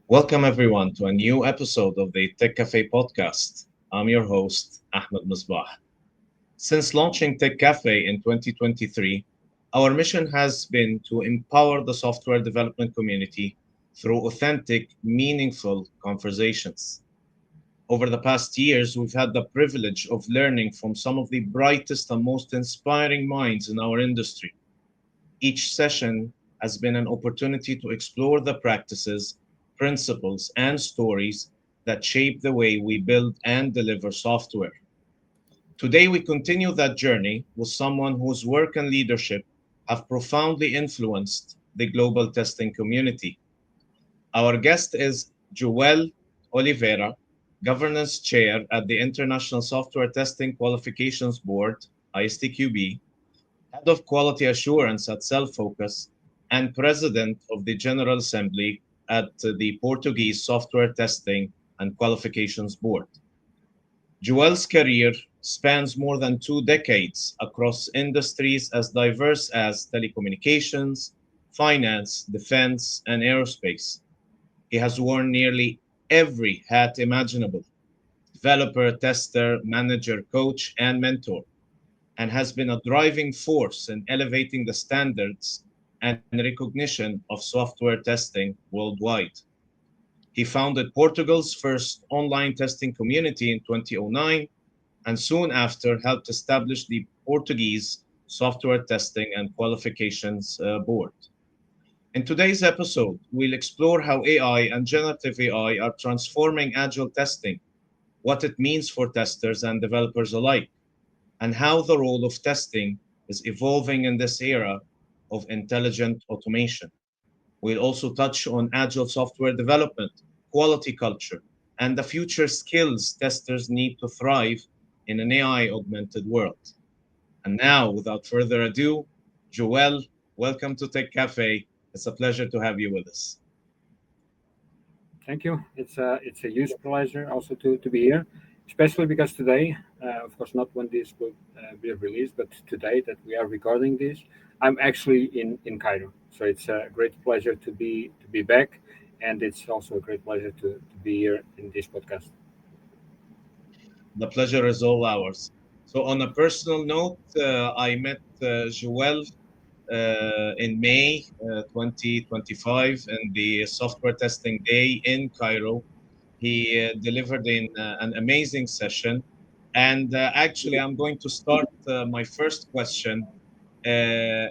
Welcome everyone to a new episode of the Tek Caffe Podcast. I'm your host, Ahmed Misbah. Since launching Tek Caffe in 2023, our mission has been to empower the software development community through authentic, meaningful conversations. Over the past years, we've had the privilege of learning from some of the brightest and most inspiring minds in our industry. Each session has been an opportunity to explore the practices, principles, and stories that shape the way we build and deliver software. Today, we continue that journey with someone whose work and leadership have profoundly influenced the global testing community. Our guest is Joel Oliveira, Governance Chair at the International Software Testing Qualifications Board, ISTQB, Head of Quality Assurance at Celfocus, and President of the General Assembly at the Portuguese Software Testing and Qualifications Board. Joel's career spans more than 2 decades across industries as diverse as telecommunications, finance, defense, and aerospace. He has worn nearly every hat imaginable: developer, tester, manager, coach, and mentor, and has been a driving force in elevating the standards and recognition of software testing worldwide. He founded Portugal's first online testing community in 2009 and soon after helped establish the Portuguese Software Testing and Qualifications Board. In today's episode, we'll explore how AI and generative AI are transforming agile testing, what it means for testers and developers alike, and how the role of testing is evolving in this era of intelligent automation. We'll also touch on agile software development, quality culture, and the future skills testers need to thrive in an AI-augmented world. And now, without further ado, Joel, welcome to Tek Caffe. It's a pleasure to have you with us. Thank you. It's a huge pleasure also to be here, especially because today, of course, not when this will be released, but today that we are recording this, I'm actually in Cairo. So it's a great pleasure to be back, and it's also a great pleasure to be here in this podcast. The pleasure is all ours. So, on a personal note, I met Joel in May 2025 in the software testing day in Cairo. He delivered an amazing session. And actually, I'm going to start my first question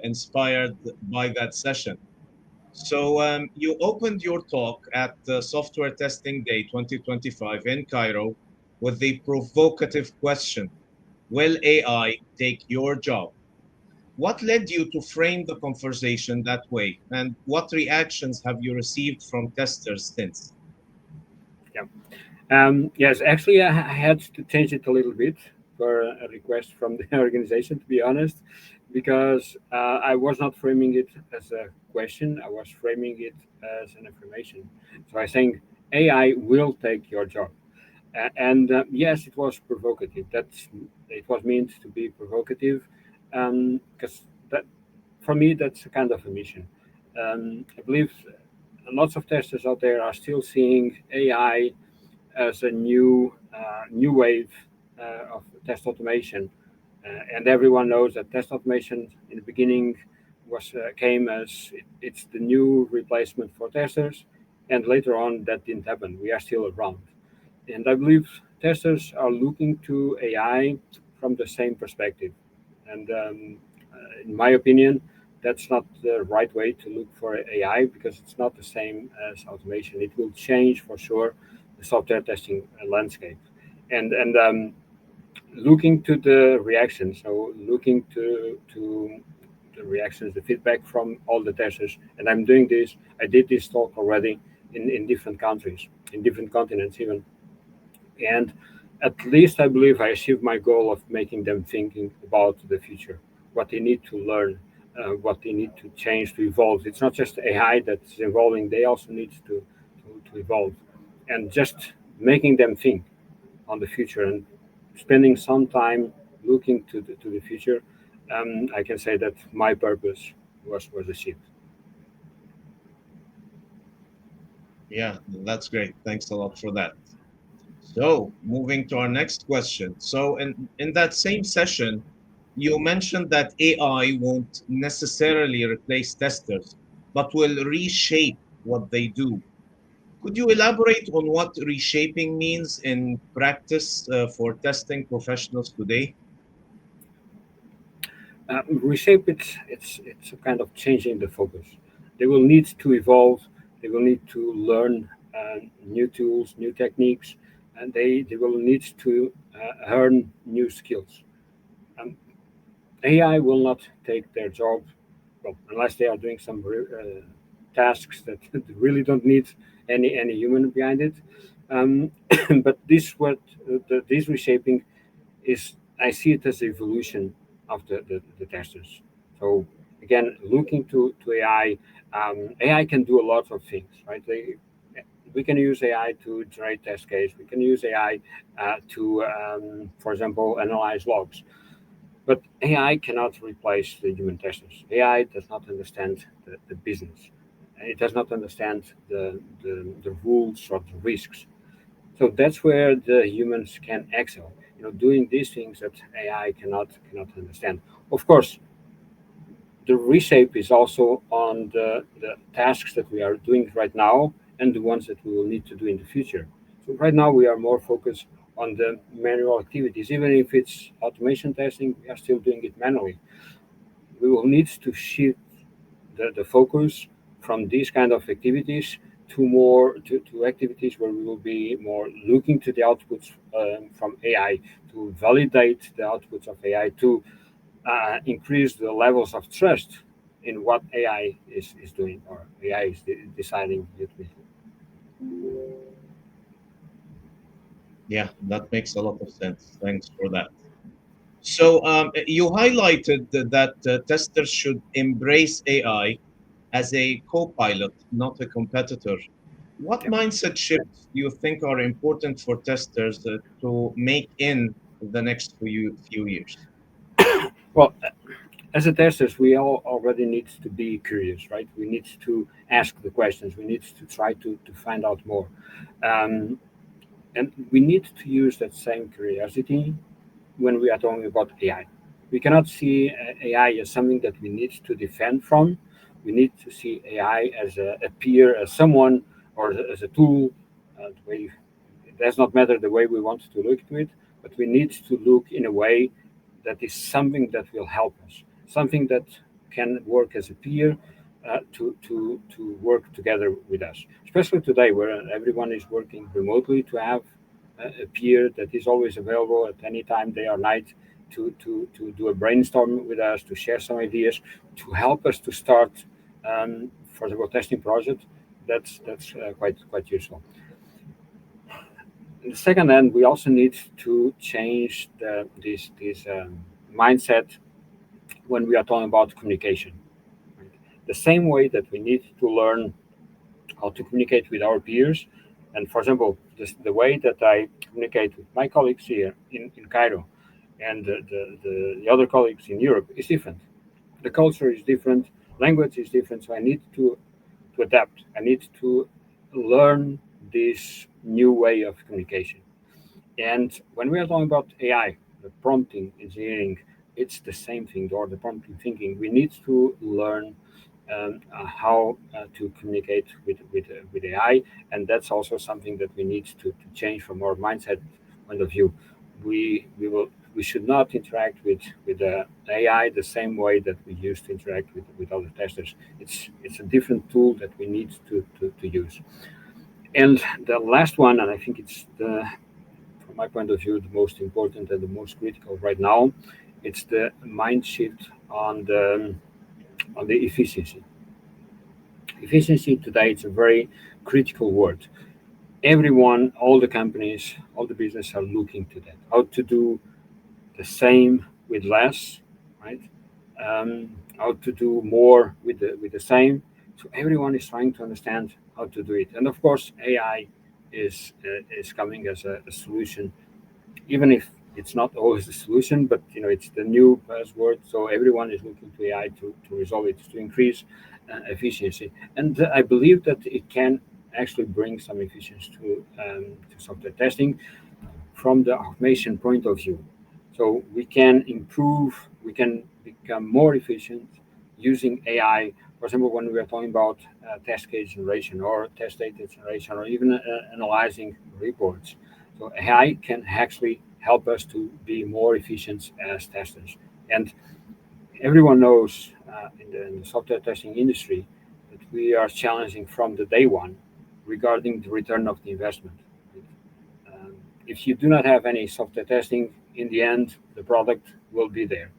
inspired by that session. So, you opened your talk at Software Testing Day 2025 in Cairo with the provocative question: will AI take your job? What led you to frame the conversation that way, and what reactions have you received from testers since? Yeah. Yes, actually, I had to change it a little bit for a request from the organization, to be honest, because I was not framing it as a question. I was framing it as an affirmation. So I saying AI will take your job. And yes, it was provocative. It was meant to be provocative, because that for me that's a kind of a mission. I believe lots of testers out there are still seeing AI as a new wave of test automation, and everyone knows that test automation in the beginning was came as it's the new replacement for testers, and later on that didn't happen. We are still around, and I believe testers are looking to AI from the same perspective. And in my opinion, that's not the right way to look for AI, because it's not the same as automation. It will change for sure the software testing landscape. And looking to the reactions, so looking to the reactions, the feedback from all the testers. And I'm doing this. I did this talk already in different countries, in different continents even. And at least I believe I achieved my goal of making them thinking about the future, what they need to learn, what they need to change to evolve. It's not just AI that's evolving; they also need to evolve, and just making them think on the future and spending some time looking to the future. I can say that my purpose was achieved. Yeah, that's great. Thanks a lot for that. So, moving to our next question. So, in that same session, you mentioned that AI won't necessarily replace testers, but will reshape what they do. Could you elaborate on what reshaping means in practice for testing professionals today? Reshape it's a kind of changing the focus. They will need to evolve. They will need to learn new tools, new techniques, and they will need to earn new skills. Um, AI will not take their job, well, unless they are doing some tasks that really don't need any human behind it. Um, but this reshaping is, I see it as evolution of the testers. So again, looking to AI, AI can do a lot of things, right? We can use AI to generate test case. We can use AI to, for example, analyze logs. But AI cannot replace the human testers. AI does not understand the business. It does not understand the rules or the risks. So that's where the humans can excel. Doing these things that AI cannot understand. Of course, the reshape is also on the tasks that we are doing right now and the ones that we will need to do in the future. So right now we are more focused on the manual activities. Even if it's automation testing, we are still doing it manually. We will need to shift the focus from these kind of activities to activities where we will be more looking to the outputs from AI, to validate the outputs of AI, to increase the levels of trust in what AI is doing, or AI is deciding ultimately. Yeah, that makes a lot of sense. Thanks for that. So, you highlighted that testers should embrace AI as a co-pilot, not a competitor. What Yeah. mindset shifts do you think are important for testers to make in the next few years? Well, as a testers, we all already need to be curious, right? We need to ask the questions. We need to try to find out more. Um, and we need to use that same curiosity when we are talking about AI. We cannot see AI as something that we need to defend from. We need to see AI as a peer, as someone, or as a tool. The way it does not matter the way we want to look to it, but we need to look in a way that is something that will help us, something that can work as a peer to work together with us. Especially today, where everyone is working remotely, to have a peer that is always available at any time, day or night, to do a brainstorm with us, to share some ideas, to help us to start, for example, testing project. That's quite useful. In the second hand, we also need to change this mindset when we are talking about communication. Right? The same way that we need to learn how to communicate with our peers, and for example, the way that I communicate with my colleagues here in Cairo and the other colleagues in Europe is different. The culture is different, language is different, so I need to adapt. I need to learn this new way of communication. And when we are talking about AI, the prompting engineering, it's the same thing, or the prompting thinking. We need to learn how to communicate with AI, and that's also something that we need to change from our mindset point of view. We should not interact with AI the same way that we used to interact with other testers. It's a different tool that we need to use. And the last one, and I think it's from my point of view, the most important and the most critical right now, it's the mind shift on the efficiency. Efficiency today it's a very critical word. Everyone, all the companies, all the business are looking to that. How to do the same with less, right? How to do more with the same. So everyone is trying to understand how to do it. And of course, AI is coming as a solution, even if it's not always the solution, but it's the new buzzword. So everyone is looking to AI to resolve it, to increase efficiency. And I believe that it can actually bring some efficiency to software testing from the automation point of view. So we can improve, we can become more efficient using AI. For example, when we are talking about test case generation or test data generation or even analyzing reports. So AI can actually help us to be more efficient as testers. And everyone knows in the software testing industry that we are challenging from the day one regarding the return of the investment. If you do not have any software testing, in the end, the product will be there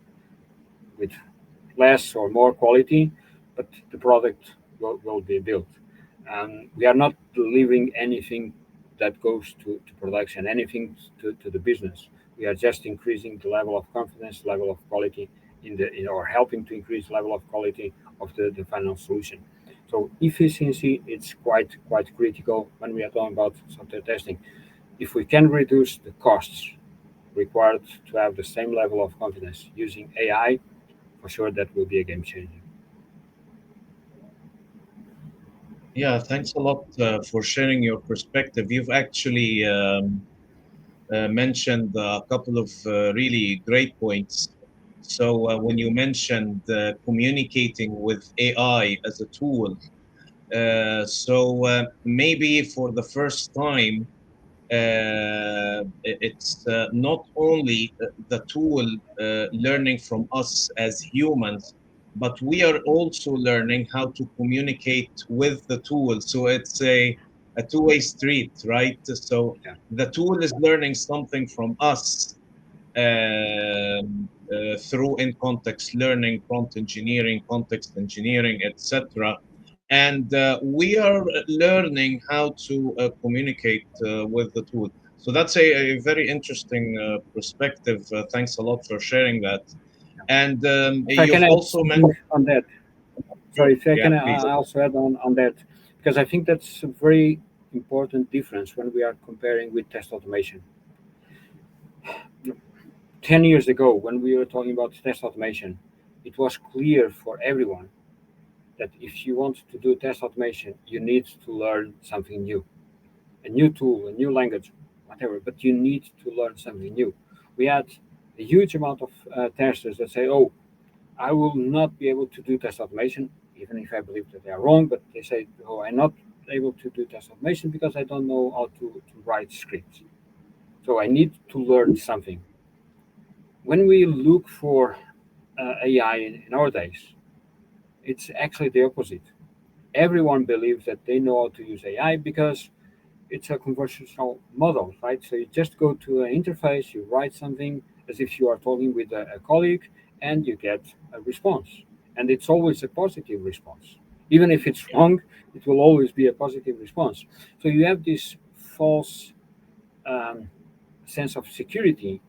with less or more quality, but the product will be built. We are not delivering anything that goes to production, anything to the business. We are just increasing the level of confidence, level of quality or helping to increase level of quality of the final solution. So efficiency, it's quite critical when we are talking about software testing. If we can reduce the costs required to have the same level of confidence using AI, for sure that will be a game changer. Yeah, thanks a lot for sharing your perspective. You've actually mentioned a couple of really great points. So when you mentioned communicating with AI as a tool, maybe for the first time, it's not only the tool learning from us as humans, but we are also learning how to communicate with the tool. So it's a two-way street, right? So Yeah. the tool is learning something from us through in context learning, prompt engineering, context engineering, etc. And we are learning how to communicate with the tool. So that's a very interesting perspective. Thanks a lot for sharing that. And If I can you've add also something mentioned, on that, sure, sorry, if I yeah, can please. also add on that, because I think that's a very important difference when we are comparing with test automation. 10 years ago, when we were talking about test automation, it was clear for everyone that if you want to do test automation, you need to learn something new, a new tool, a new language, whatever, but you need to learn something new. We had a huge amount of testers that say, oh, I will not be able to do test automation, even if I believe that they are wrong, but they say, oh, I'm not able to do test automation because I don't know how to write scripts. So I need to learn something. When we look for AI in our days, it's actually the opposite. Everyone believes that they know how to use AI because it's a conversational model, right? So you just go to an interface, you write something as if you are talking with a colleague, and you get a response. And it's always a positive response. Even if it's wrong, it will always be a positive response. So you have this false um, sense of security,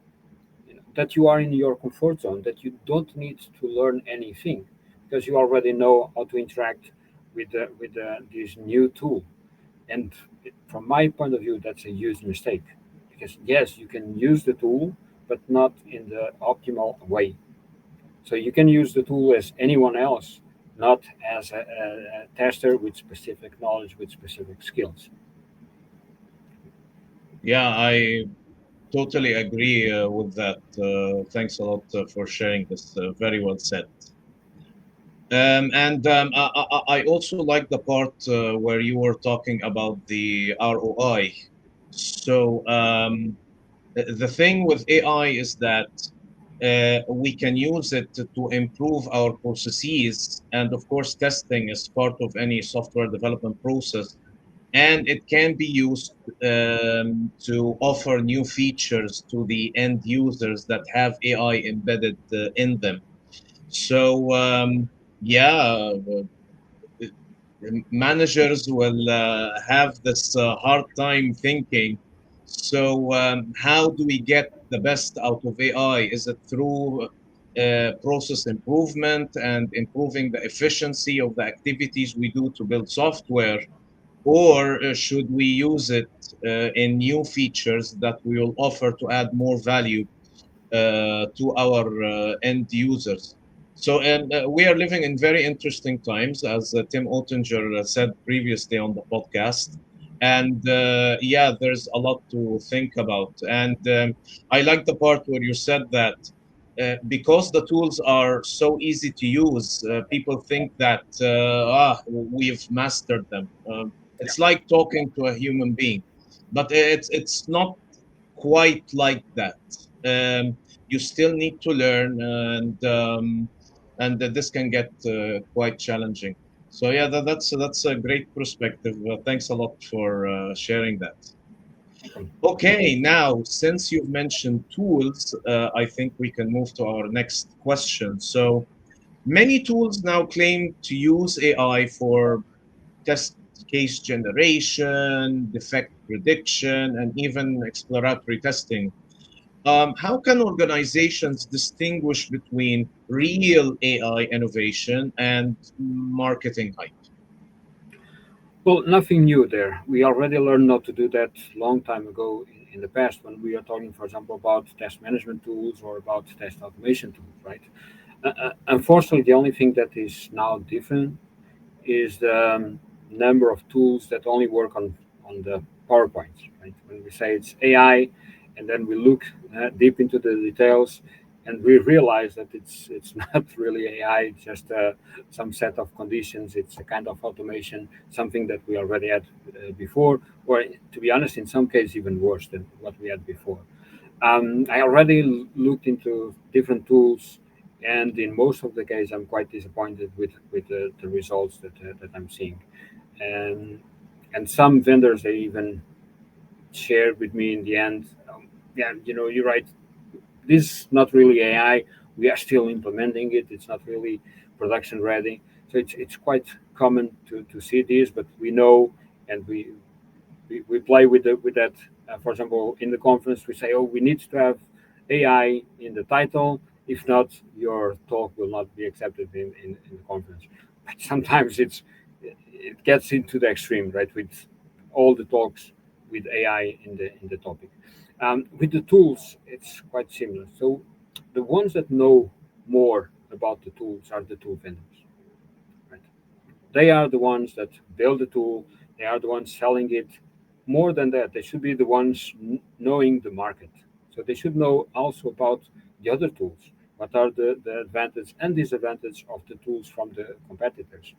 that you are in your comfort zone, that you don't need to learn anything because you already know how to interact with this new tool. And from my point of view, that's a huge mistake because yes, you can use the tool, but not in the optimal way. So you can use the tool as anyone else, not as a tester with specific knowledge, with specific skills. Yeah, I totally agree with that. Thanks a lot for sharing this. Very well said. I also like the part where you were talking about the ROI. So the thing with AI is that we can use it to improve our processes, and of course, testing is part of any software development process. And it can be used to offer new features to the end users that have AI embedded in them. So yeah, managers will have this hard time thinking. So how do we get the best out of AI? Is it through process improvement and improving the efficiency of the activities we do to build software? Or should we use it in new features that we will offer to add more value to our end users? So, and we are living in very interesting times, as Tim Ottinger said previously on the podcast. And yeah, there's a lot to think about. And I like the part where you said that because the tools are so easy to use, people think that we've mastered them. Yeah. It's like talking to a human being, but it's not quite like that. You still need to learn, and this can get quite challenging. So yeah, that's a great perspective. Thanks a lot for sharing that. Welcome. Okay, now since you've mentioned tools, I think we can move to our next question. So many tools now claim to use AI for test case generation, defect prediction, and even exploratory testing. How can organizations distinguish between real AI innovation and marketing hype? Well, nothing new there. We already learned not to do that long time ago in the past when we are talking, for example, about test management tools or about test automation tools, right? Unfortunately, the only thing that is now different is the number of tools that only work on the PowerPoint, right? When we say it's AI, and then we look deep into the details, and we realize that it's not really AI, it's just some set of conditions. It's a kind of automation, something that we already had before, or to be honest, in some cases even worse than what we had before. I already looked into different tools, and in most of the case, I'm quite disappointed with the results that I'm seeing. And and some vendors they even shared with me in the end, yeah, you're right. This is not really AI. We are still implementing it. It's not really production ready. So it's quite common to see this, but we know and we play with that. For example, in the conference, we say, "Oh, we need to have AI in the title. If not, your talk will not be accepted in the conference." But sometimes it gets into the extreme, right? With all the talks with AI in the topic. With the tools, it's quite similar. So the ones that know more about the tools are the tool vendors, right? They are the ones that build the tool. They are the ones selling it. More than that, they should be the ones knowing the market. So they should know also about the other tools. What are the advantage and disadvantage of the tools from the competitors?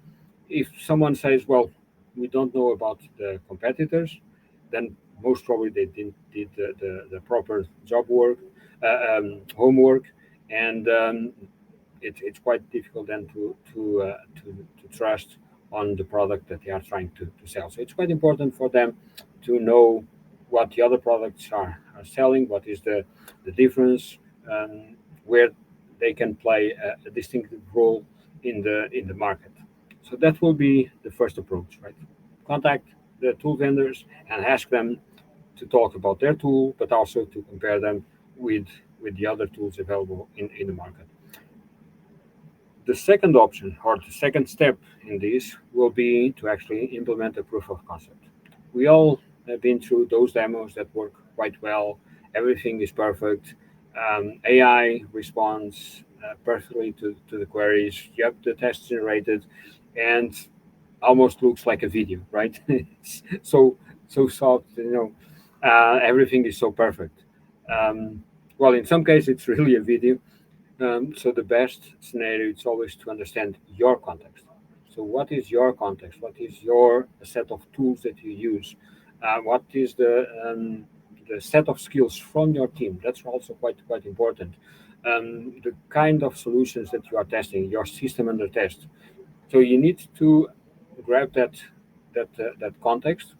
If someone says, well, we don't know about the competitors, then most probably they didn't did the proper job work, homework, and it's quite difficult then to trust on the product that they are trying to sell. So it's quite important for them to know what the other products are selling, what is the difference, where they can play a distinctive role in the market. So that will be the first approach, right? Contact the tool vendors and ask them to talk about their tool, but also to compare them with the other tools available in the market. The second option or the second step in this will be to actually implement a proof of concept. We all have been through those demos that work quite well. Everything is perfect. AI responds perfectly to the queries. You have the test generated, and almost looks like a video, right? It's so soft, everything is so perfect. Well, in some cases, it's really a video. So the best scenario is always to understand your context. So what is your context? What is your set of tools that you use? What is the set of skills from your team? That's also quite important. The kind of solutions that you are testing, your system under test. So you need to grab that context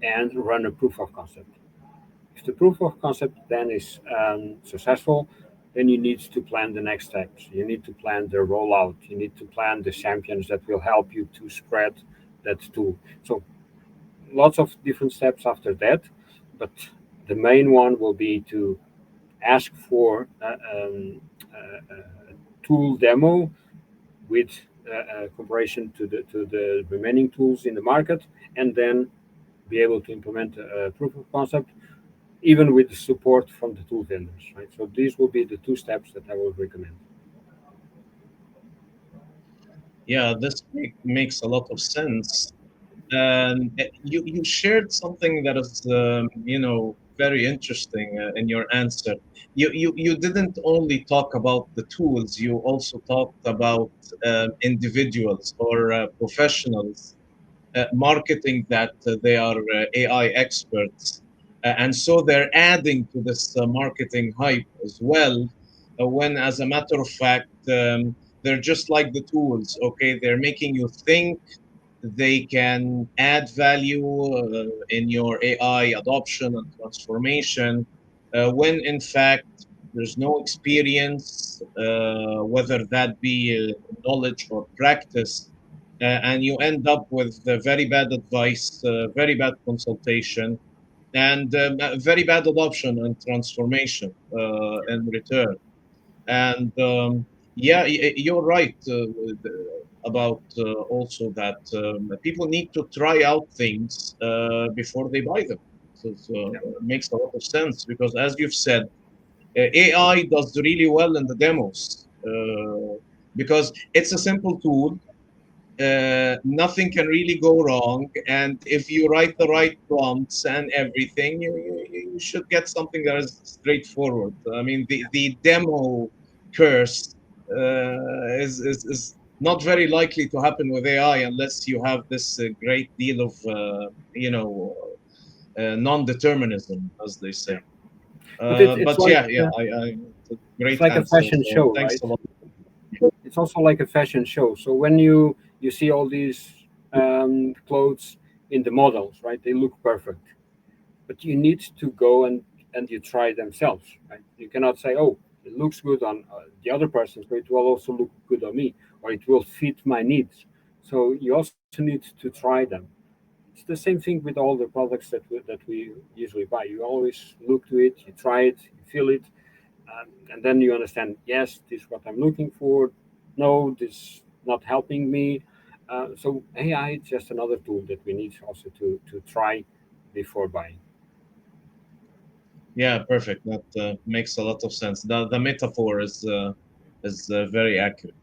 and run a proof of concept. If the proof of concept then is successful, then you need to plan the next steps. You need to plan the rollout. You need to plan the champions that will help you to spread that tool. So lots of different steps after that, but the main one will be to ask for a tool demo with comparison to the remaining tools in the market, and then be able to implement a proof of concept, even with the support from the tool vendors. Right. So these will be the two steps that I will recommend. Yeah, this makes a lot of sense. And you shared something that is, very interesting in your answer. You didn't only talk about the tools, you also talked about individuals or professionals marketing that they are AI experts. And so they're adding to this marketing hype as well, when, as a matter of fact, they're just like the tools, okay? They're making you think, they can add value in your AI adoption and transformation, when in fact there's no experience, whether that be knowledge or practice, and you end up with very bad advice, very bad consultation, and very bad adoption and transformation in return. And yeah, you're right about also that people need to try out things before they buy them. So Yeah. it makes a lot of sense because, as you've said, AI does really well in the demos because it's a simple tool. Nothing can really go wrong, and if you write the right prompts and everything, you should get something that is straightforward. I mean, the demo curse is not very likely to happen with AI unless you have this great deal of non-determinism, as they Yeah. say. But it's But like yeah, it's a it's great like a answer. fashion So show, thanks right? a lot. It's also like a fashion show. So when you see all these clothes in the models, right? They look perfect, but you need to go and you try themselves, right? You cannot say, oh, it looks good on the other person, so it will also look good on me, or it will fit my needs. So you also need to try them. It's the same thing with all the products that we usually buy. You always look to it, you try it, you feel it, and then you understand, yes, this is what I'm looking for. No, this not helping me. So AI is just another tool that we need also to try before buying. Yeah, perfect. That makes a lot of sense. The metaphor is very accurate.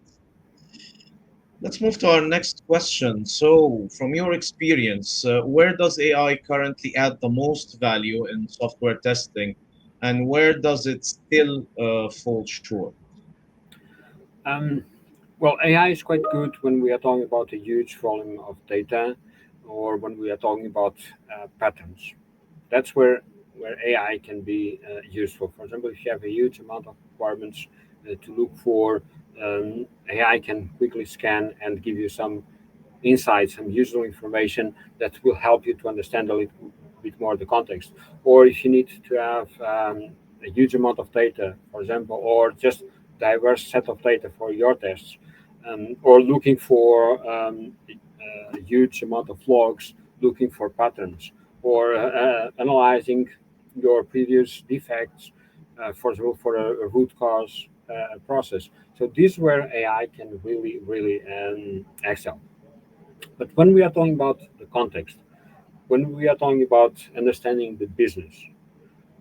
Let's move to our next question. So, from your experience, where does AI currently add the most value in software testing, and where does it still fall short? Um, well, AI is quite good when we are talking about a huge volume of data, or when we are talking about patterns. That's where AI can be useful. For example, if you have a huge amount of requirements to look for, AI can quickly scan and give you some insights, some useful information that will help you to understand a little bit more the context. Or if you need to have a huge amount of data, for example, or just diverse set of data for your tests, or looking for a huge amount of logs, looking for patterns, or analyzing your previous defects, for example, for a root cause process. So this is where AI can really excel. But when we are talking about the context, when we are talking about understanding the business,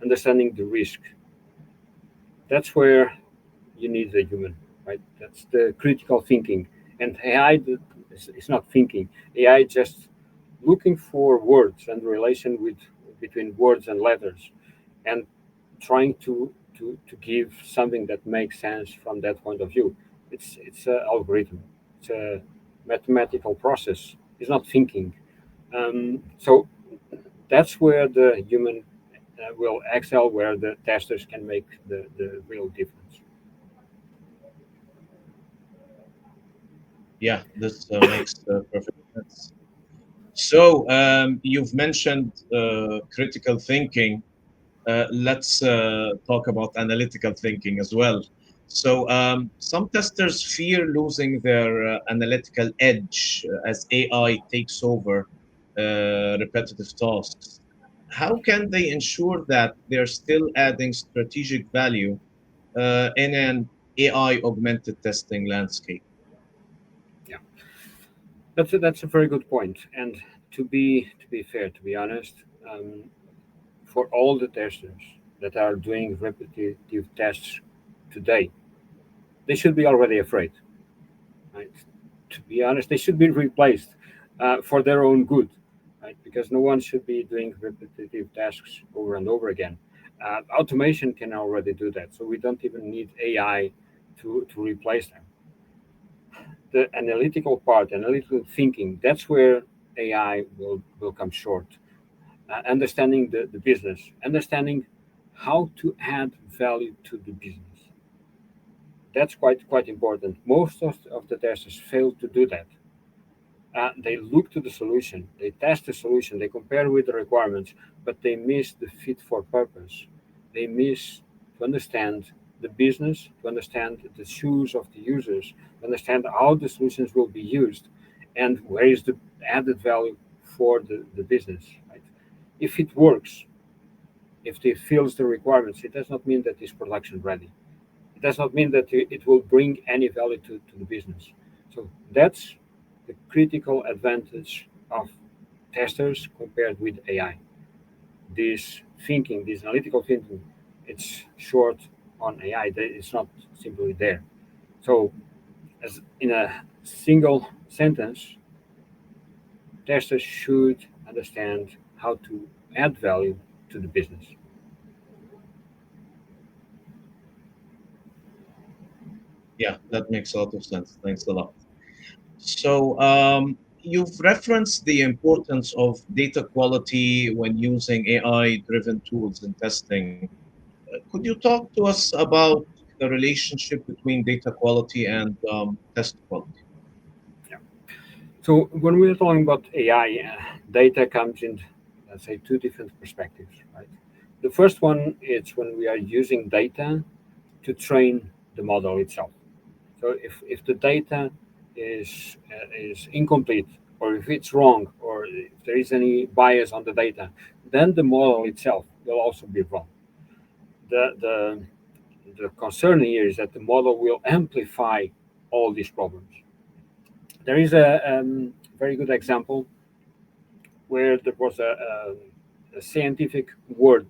understanding the risk, that's where you need the human, right? That's the critical thinking. And AI is not thinking. AI is just looking for words and relation with between words and letters, and trying to give something that makes sense from that point of view. It's an algorithm. It's a mathematical process. It's not thinking. So that's where the human will excel, where the testers can make the real difference. Yeah, this makes perfect sense. So, you've mentioned critical thinking. Let's talk about analytical thinking as well. So, some testers fear losing their analytical edge as AI takes over repetitive tasks. How can they ensure that they're still adding strategic value in an AI augmented testing landscape? Yeah, that's a very good point. And to be fair, to be honest, um, for all the testers that are doing repetitive tests today, they should be already afraid, right? to be honest, they should be replaced for their own good, right? Because no one should be doing repetitive tasks over and over again. Automation can already do that, so we don't even need AI to replace them. The analytical part, analytical thinking, that's where AI will come short. Understanding the business, understanding how to add value to the business. That's quite important. Most of the testers fail to do that. They look to the solution, they test the solution, they compare with the requirements, but they miss the fit for purpose. They miss to understand the business, to understand the shoes of the users, to understand how the solutions will be used, and where is the added value for the business. Right? If it works, if it fills the requirements, it does not mean that it's production ready. It does not mean that it will bring any value to the business. So that's the critical advantage of testers compared with AI. This thinking, this analytical thinking, it's short on AI. It's not simply there. So, as in a single sentence, testers should understand how to add value to the business. Yeah, that makes a lot of sense. Thanks a lot. So, you've referenced the importance of data quality when using AI-driven tools in testing. Could you talk to us about the relationship between data quality and test quality? Yeah. So when we're talking about AI, data comes in, let's say, two different perspectives, right? The first one is when we are using data to train the model itself. So if the data is incomplete, or if it's wrong, or if there is any bias on the data, then the model itself will also be wrong. The concern here is that the model will amplify all these problems. There is a very good example where there was a scientific word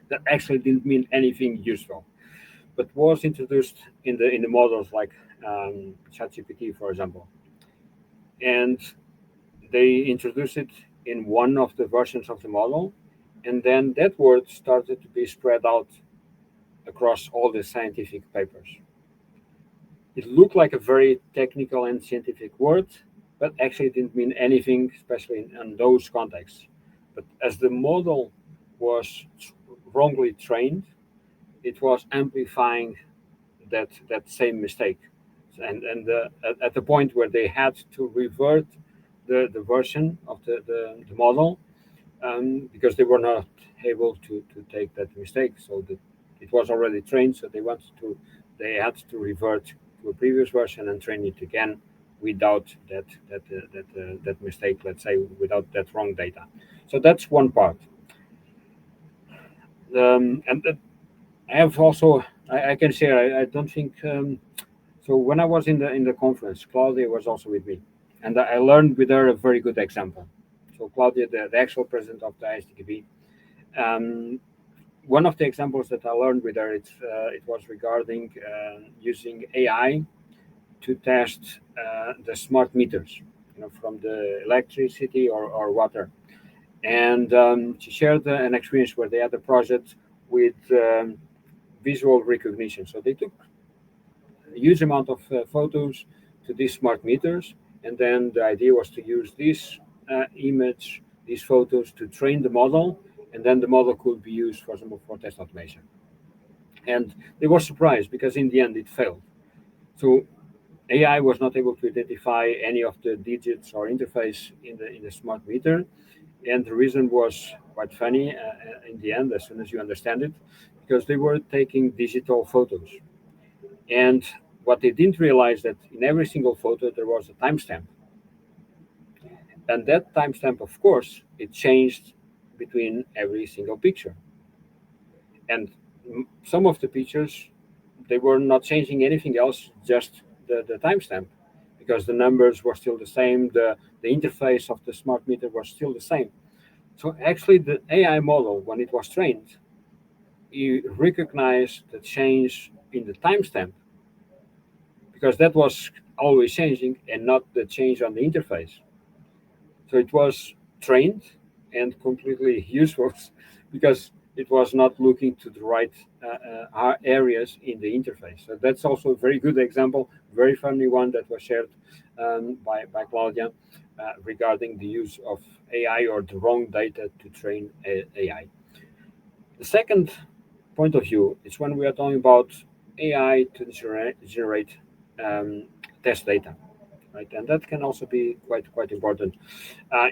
that actually didn't mean anything useful, but was introduced in the models like ChatGPT, for example, and they introduced it in one of the versions of the model, and then that word started to be spread out across all the scientific papers. It looked like a very technical and scientific word, but actually didn't mean anything, especially in those contexts. But as the model was wrongly trained, it was amplifying that same mistake. And at the point where they had to revert the version of the model, because they were not able to take that mistake. So it was already trained, so they had to revert to a previous version and train it again without that mistake, let's say, without that wrong data. So that's one part. I have also, I can share, I don't think, so when I was in the conference, Claudia was also with me, and I learned with her a very good example. So Claudia, the actual president of the ISTQB, one of the examples that I learned with her, it was regarding using AI to test the smart meters, from the electricity or water. And she shared an experience where they had a project with visual recognition. So they took a huge amount of photos to these smart meters, and then the idea was to use this image, these photos, to train the model, and then the model could be used, for example, for test automation. And they were surprised because in the end it failed. So AI was not able to identify any of the digits or interface in the smart meter, and the reason was quite funny in the end, as soon as you understand it, because they were taking digital photos. And what they didn't realize that in every single photo there was a timestamp. And that timestamp, of course, it changed between every single picture. And some of the pictures, they were not changing anything else, just the timestamp, because the numbers were still the same, the interface of the smart meter was still the same. So actually the AI model, when it was trained, it recognized the change in the timestamp, because that was always changing and not the change on the interface. So it was trained and completely useless because it was not looking to the right areas in the interface. So that's also a very good example, very funny one that was shared by Claudia regarding the use of AI or the wrong data to train AI. The second point of view is when we are talking about AI to generate test data, right? And that can also be quite important.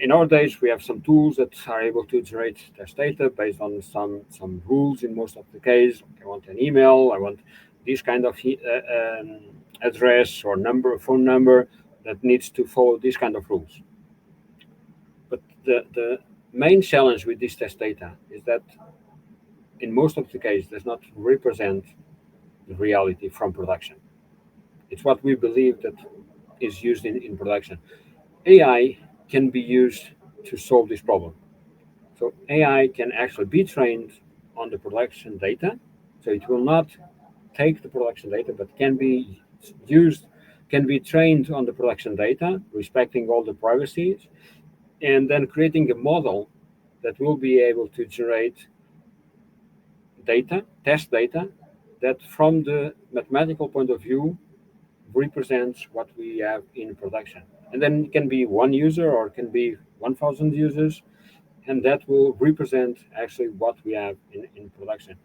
In our days, we have some tools that are able to generate test data based on some rules. In most of the case, I want an email, I want this kind of address or phone number that needs to follow these kind of rules. But the main challenge with this test data is that in most of the case does not represent the reality from production. It's what we believe that is used in production. AI can be used to solve this problem. So AI can actually be trained on the production data. So it will not take the production data, but can be used, can be trained on the production data, respecting all the privacies, and then creating a model that will be able to generate data, test data, that from the mathematical point of view represents what we have in production. And then it can be one user or it can be 1,000 users, and that will represent actually what we have in production.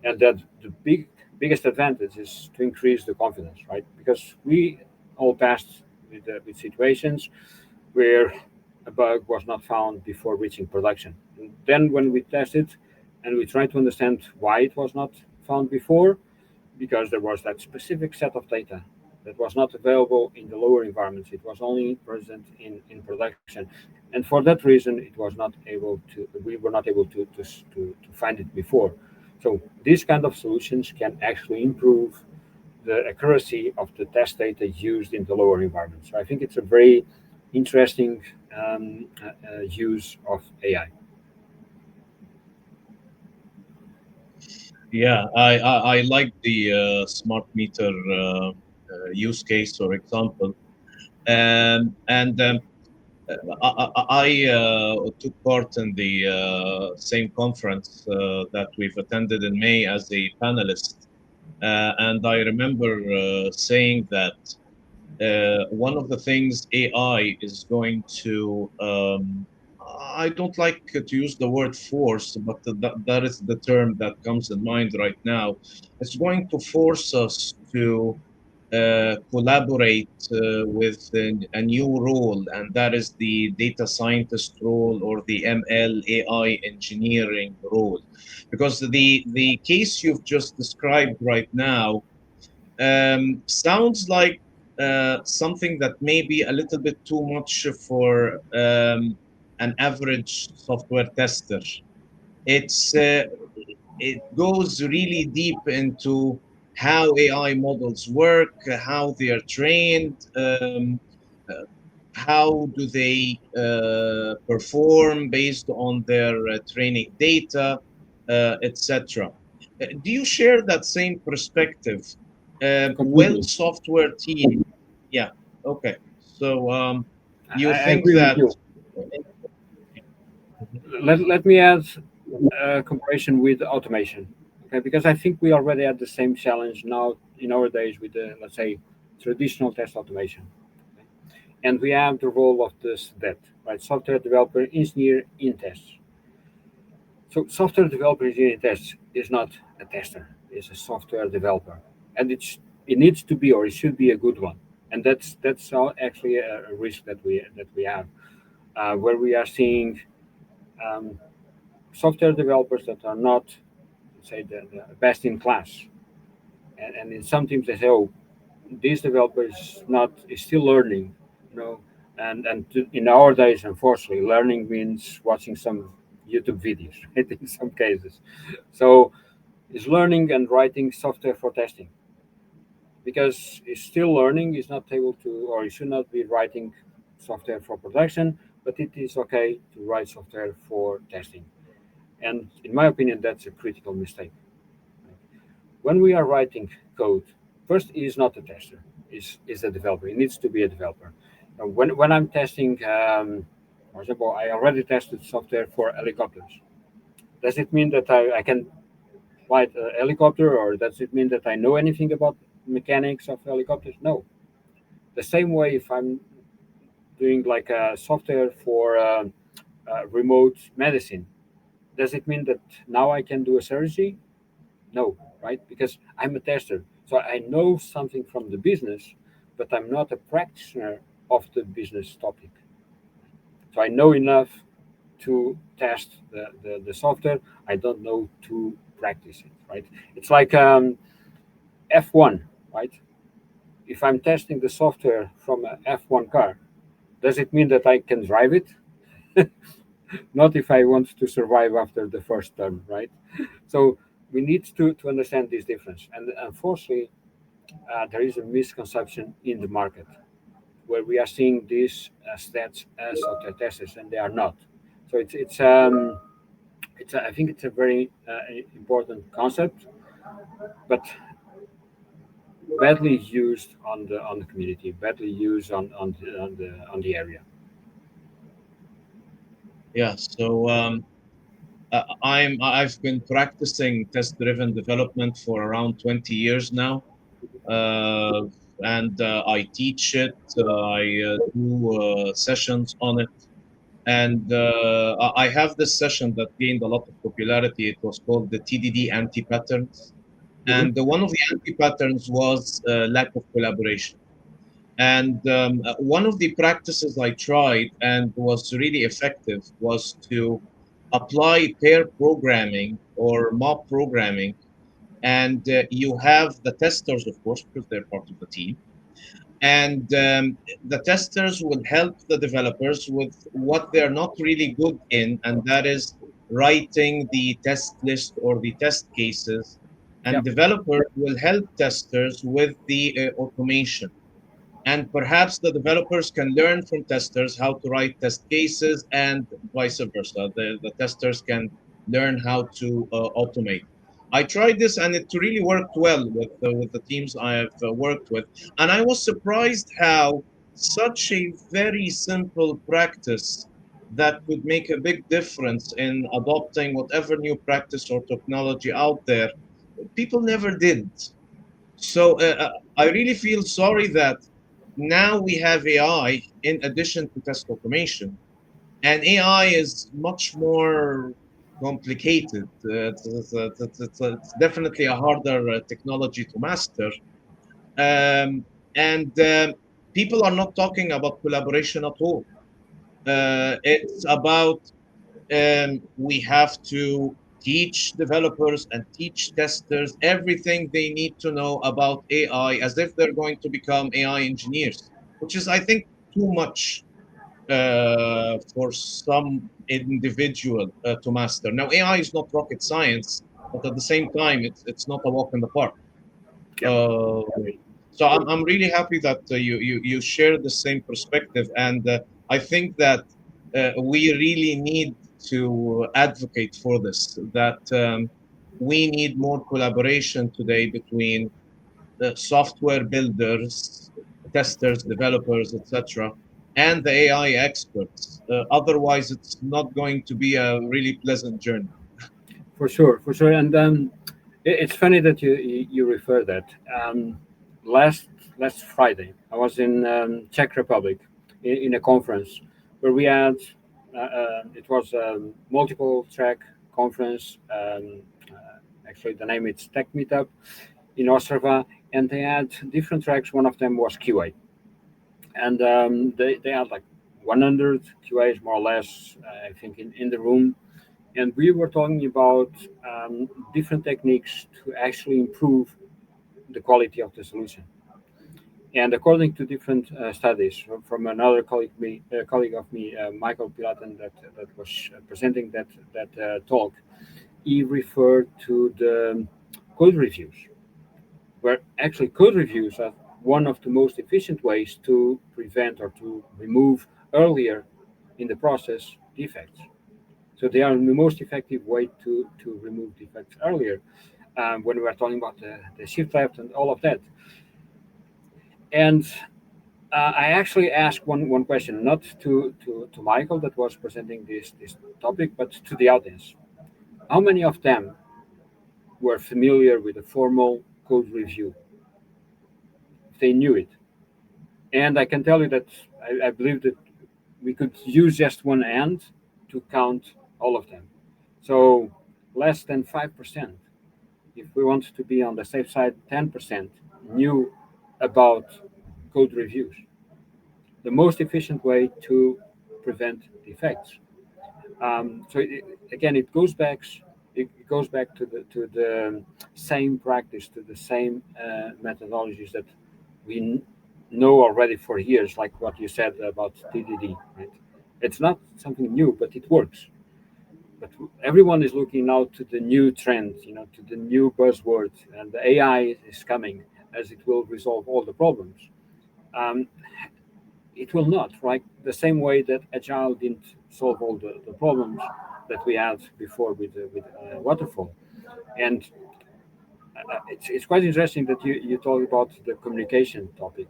And that the biggest advantage is to increase the confidence, right? Because we all passed with situations where a bug was not found before reaching production. And then when we test it and we try to understand why it was not found before, because there was that specific set of data that was not available in the lower environments. It was only present in production. And for that reason, we were not able to find it before. So these kind of solutions can actually improve the accuracy of the test data used in the lower environments. So I think it's a very interesting use of AI. Yeah, I like the smart meter use case or example. And I took part in the same conference that we've attended in May as a panelist. And I remember saying that one of the things AI is going to, I don't like to use the word force, but that is the term that comes in mind right now. It's going to force us to collaborate with a new role, and that is the data scientist role or the ML AI engineering role. Because the case you've just described right now sounds like something that may be a little bit too much for an average software tester. It's it goes really deep into how AI models work, how they are trained, uh, how do they perform based on their training data, etc. Do you share that same perspective? Will Completely. software team? Yeah. Okay. So you I think agree with that? you. Let me add a comparison with automation, okay? Because I think we already had the same challenge now in our days with the, let's say, traditional test automation. Okay? And we have the role of the SDET, right? Software developer engineer in tests. So software developer engineer in tests is not a tester; it's a software developer, and it needs to be or it should be a good one. And actually a risk that we have, where we are seeing um, software developers that are not, say, the best in class. And in some teams they say, oh, this developer is still learning, you know. In our days, unfortunately, learning means watching some YouTube videos, right? In some cases. So is learning and writing software for testing because he's still learning, he's not able to, or he should not be writing software for production, but it is okay to write software for testing. And in my opinion, that's a critical mistake. When we are writing code, first, he is not a tester. is a developer. He needs to be a developer. And when I'm testing, for example, I already tested software for helicopters. Does it mean that I can flight a helicopter, or does it mean that I know anything about mechanics of helicopters? No. The same way, if I'm doing like a software for remote medicine, does it mean that now I can do a surgery? No, right? Because I'm a tester. So I know something from the business, but I'm not a practitioner of the business topic. So I know enough to test the software. I don't know to practice it, right? It's like F1, right? If I'm testing the software from a F1 car, does it mean that I can drive it? Not if I want to survive after the first turn, right? So we need to understand this difference. And unfortunately, there is a misconception in the market where we are seeing these stats as software testers, and they are not. So I think it's a very important concept, but badly used on the community, badly used on the area. Yeah. So I've been practicing test-driven development for around 20 years now, uh, and I teach it. I do sessions on it, and I have this session that gained a lot of popularity. It was called the TDD anti-patterns, Mhm. and one of the anti-patterns was lack of collaboration. And one of the practices I tried and was really effective was to apply pair programming or mob programming. And you have the testers, of course, because they're part of the team. And the testers will help the developers with what they're not really good in, and that is writing the test list or the test cases. And Yep. developers will help testers with the automation, and perhaps the developers can learn from testers how to write test cases and vice versa. The testers can learn how to automate. I tried this and it really worked well with the teams I have worked with. And I was surprised how such a very simple practice that could make a big difference in adopting whatever new practice or technology out there, people never did. So I really feel sorry that now we have AI in addition to test automation, and AI is much more complicated. It's definitely a harder technology to master, and people are not talking about collaboration at all. It's about we have to teach developers and teach testers everything they need to know about AI as if they're going to become AI engineers, which is, I think, too much for some individual to master. Now, AI is not rocket science, but at the same time, it's not a walk in the park. Yep. Uh, so I'm really happy that you share the same perspective, and I think that we really need to advocate for this. That we need more collaboration today between software builders, testers, developers, etc., and the AI experts. Otherwise, it's not going to be a really pleasant journey. For sure, for sure. And it's funny that you refer that. Last last Friday, I was in Czech Republic in a conference where we had it was a multiple track conference. Actually, the name is Tech Meetup in 𝗖𝗶𝗶𝗃, and they had different tracks. One of them was QA, and they had like 100 QAs more or less, I think, in the room, and we were talking about different techniques to actually improve the quality of the solution. And according to different studies from another colleague of me, Michael Pilaten, that was presenting that talk, he referred to the code reviews, where actually code reviews are one of the most efficient ways to prevent or to remove earlier in the process defects. So they are the most effective way to remove defects earlier when we are talking about the shift left and all of that. And I actually asked one question, not to Michael that was presenting this topic, but to the audience. How many of them were familiar with a formal code review? If they knew it. And I can tell you that I believe that we could use just one hand to count all of them. So less than 5%. If we want to be on the safe side, 10% knew about code reviews. The most efficient way to prevent defects. Again, it goes back to the same practice, to the same methodologies that we know already for years, like what you said about TDD. Right? It's not something new, but it works. But everyone is looking now to the new trends, to the new buzzword, and the AI is coming as it will resolve all the problems. Um, it will not, right? The same way that Agile didn't solve all the problems that we had before with Waterfall. And it's quite interesting that you talk about the communication topic,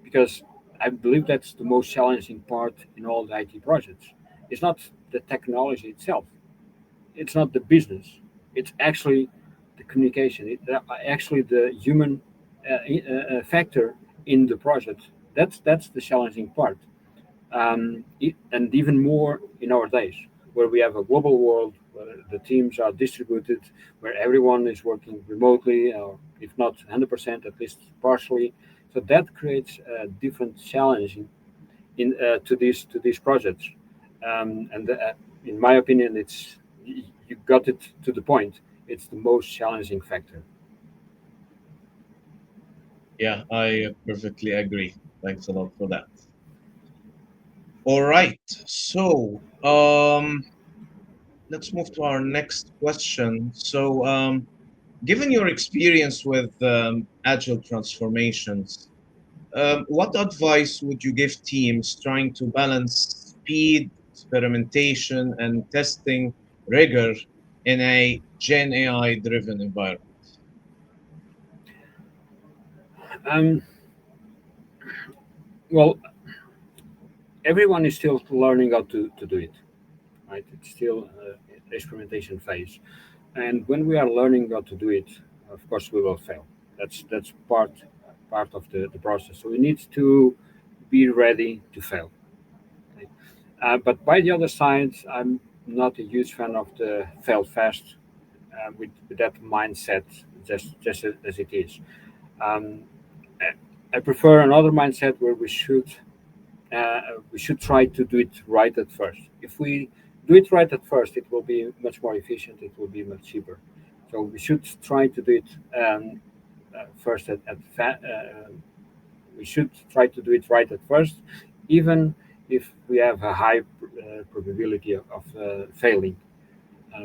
because I believe that's the most challenging part in all the IT projects. It's not the technology itself, it's not the business, it's actually the communication, actually the human factor in the project. That's the challenging part. And even more in our days, where we have a global world, where the teams are distributed, where everyone is working remotely, or if not 100%, at least partially. So that creates a different challenge to these projects. And in my opinion, you got it to the point. It's the most challenging factor. Yeah, I perfectly agree. Thanks a lot for that. All right. So, let's move to our next question. So, given your experience with agile transformations, what advice would you give teams trying to balance speed, experimentation, and testing rigor in a Gen AI driven environment? Um, well, everyone is still learning how to do it, right? It's still experimentation phase. And when we are learning how to do it, of course, we will fail. That's part of the process. So we need to be ready to fail. Okay? But by the other side, I'm not a huge fan of the fail fast with that mindset, just as it is. Um, I I prefer another mindset where we should try to do it right at first. If we do it right at first, it will be much more efficient. It will be much cheaper. So we should try to do it first we should try to do it right at first, even if we have a high probability of failing.